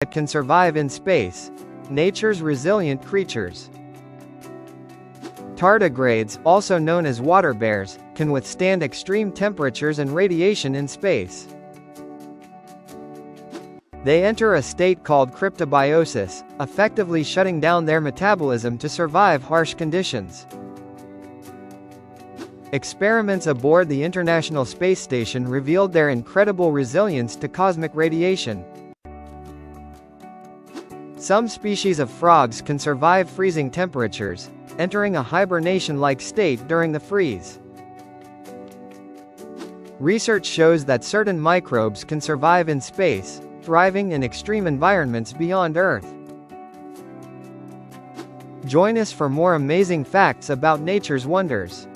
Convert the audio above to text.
that can survive in space. Nature's resilient creatures. Tardigrades, also known as water bears, can withstand extreme temperatures and radiation in space. They enter a state called cryptobiosis, effectively shutting down their metabolism to survive harsh conditions. Experiments aboard the International Space Station revealed their incredible resilience to cosmic radiation. Some species of frogs can survive freezing temperatures, entering a hibernation-like state during the freeze. Research shows that certain microbes can survive in space, thriving in extreme environments beyond Earth. Join us for more amazing facts about nature's wonders.